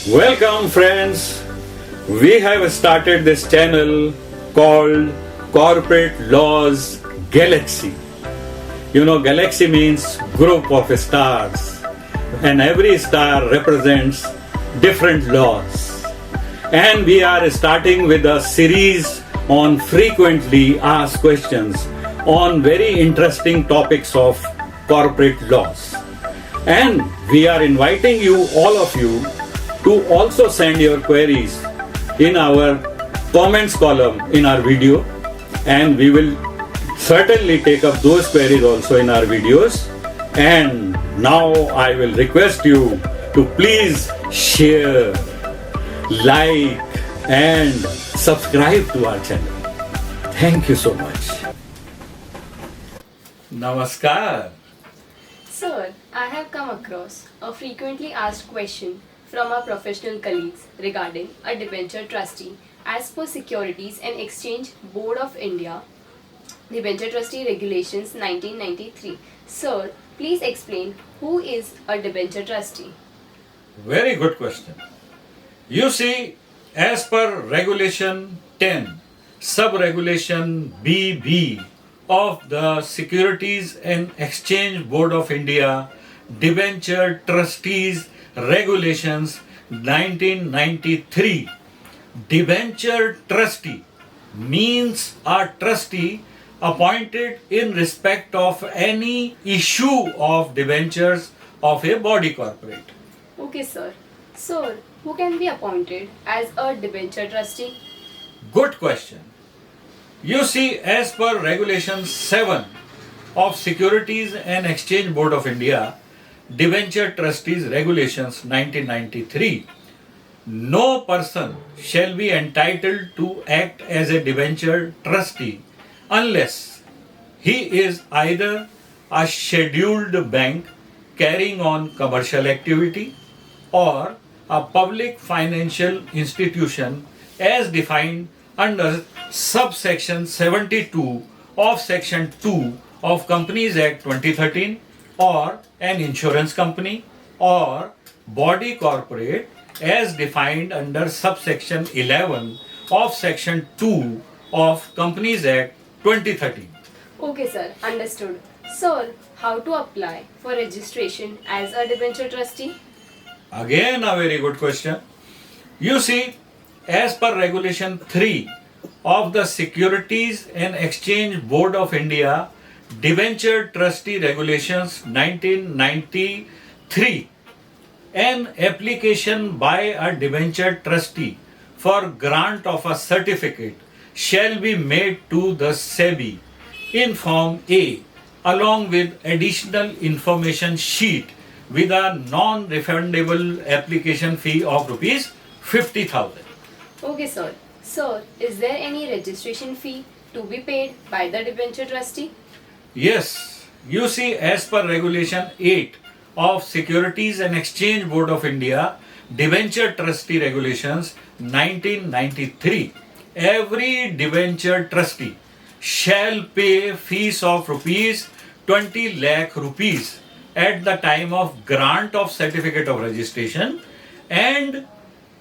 Welcome, friends. We have started this channel called Corporate Laws Galaxy. You know, galaxy means group of stars, and every star represents different laws. And we are starting with a series on frequently asked questions on very interesting topics of corporate laws. And we are inviting you, all of you, to also send your queries in our comments column in our video, and we will certainly take up those queries also in our videos. And now I will request you to please share, like and subscribe to our channel. Thank you so much. Namaskar. Sir, I have come across a frequently asked question from our professional colleagues regarding a debenture trustee as per Securities and Exchange Board of India, Debenture Trustee Regulations 1993. Sir, please explain who is a debenture trustee. Very good question. You see, as per Regulation 10, Sub-Regulation BB of the Securities and Exchange Board of India, Debenture Trustees Regulations 1993, debenture trustee means a trustee appointed in respect of any issue of debentures of a body corporate. Okay, sir. Sir, who can be appointed as a debenture trustee? Good question. You see, as per Regulation 7 of Securities and Exchange Board of India, Debenture Trustees Regulations 1993, no person shall be entitled to act as a debenture trustee unless he is either a scheduled bank carrying on commercial activity or a public financial institution as defined under subsection 72 of section 2 of Companies Act 2013, or an insurance company or body corporate as defined under subsection 11 of section 2 of Companies Act 2013. Okay, sir. Understood. Sir, how to apply for registration as a debenture trustee? Again, a very good question. You see, as per Regulation 3 of the Securities and Exchange Board of India, Debenture Trustee Regulations 1993, an application by a debenture trustee for grant of a certificate shall be made to the SEBI in Form A along with additional information sheet with a non-refundable application fee of rupees 50,000. Okay, sir. Sir, is there any registration fee to be paid by the debenture trustee? Yes, you see, as per Regulation 8 of Securities and Exchange Board of India, Debenture Trustee Regulations 1993, every debenture trustee shall pay fees of rupees 20 lakh rupees at the time of grant of certificate of registration, and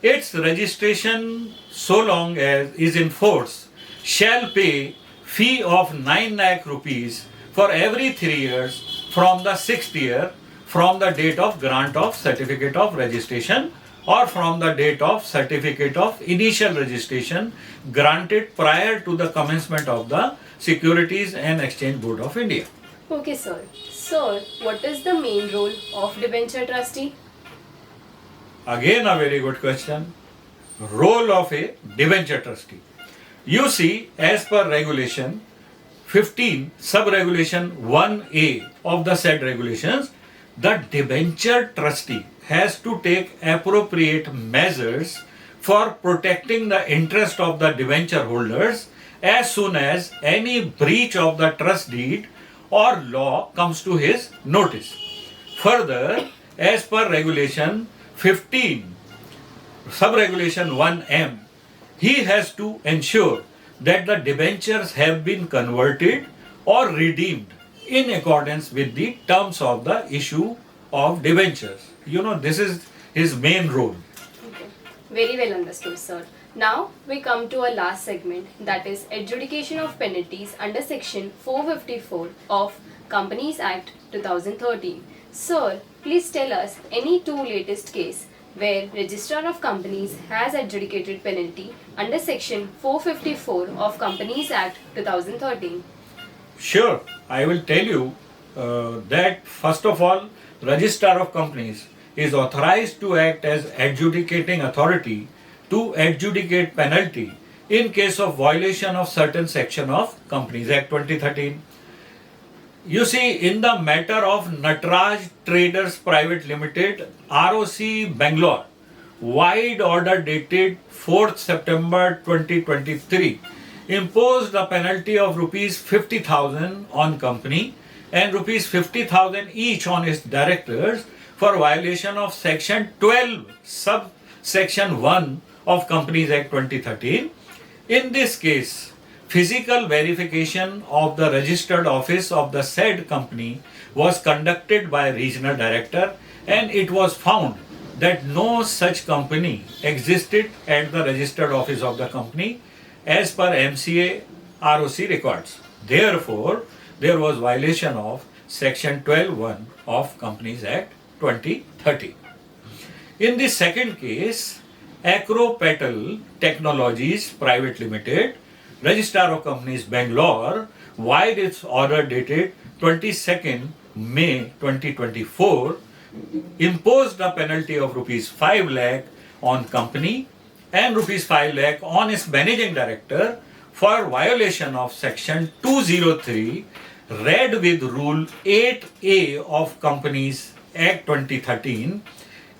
its registration so long as is in force shall pay fee of 9 lakh rupees for every 3 years from the 6th year from the date of grant of certificate of registration or from the date of certificate of initial registration granted prior to the commencement of the Securities and Exchange Board of India. Okay, sir. Sir, what is the main role of debenture trustee? Again, a very good question. Role of a debenture trustee. You see, as per Regulation 15, Sub-Regulation 1A of the said regulations, the debenture trustee has to take appropriate measures for protecting the interest of the debenture holders as soon as any breach of the trust deed or law comes to his notice. Further, as per Regulation 15, Sub-Regulation 1M, he has to ensure that the debentures have been converted or redeemed in accordance with the terms of the issue of debentures. You know, this is his main role. Very well understood, sir. Now we come to our last segment, that is adjudication of penalties under section 454 of Companies Act 2013. Sir, please tell us any two latest case where Registrar of Companies has adjudicated penalty under section 454 of Companies Act 2013. Sure, I will tell you that first of all, Registrar of Companies is authorized to act as adjudicating authority to adjudicate penalty in case of violation of certain section of Companies Act 2013. You see, in the matter of Natraj Traders Private Limited, ROC Bangalore, wide order dated 4th September 2023, imposed a penalty of rupees 50,000 on company and rupees 50,000 each on its directors for violation of section 12 subsection 1 of Companies Act 2013. In this case, physical verification of the registered office of the said company was conducted by regional director, and it was found that no such company existed at the registered office of the company as per MCA ROC records. Therefore, there was violation of section 12(1) of Companies Act 2013. In the second case, Acropetal Technologies Private Limited, Registrar of Companies Bangalore, wide its order dated 22nd May 2024, imposed a penalty of rupees 5 lakh on company and rupees 5 lakh on its managing director for violation of section 203 read with rule 8A of Companies Act 2013.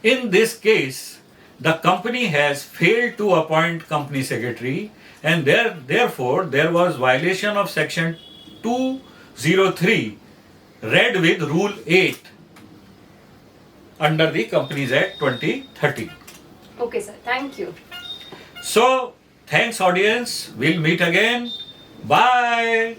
In this case, the company has failed to appoint company secretary, and therefore there was violation of section 203 read with rule 8 under the Companies Act 2013. Okay, sir. Thank you. So, thanks audience. We'll meet again. Bye.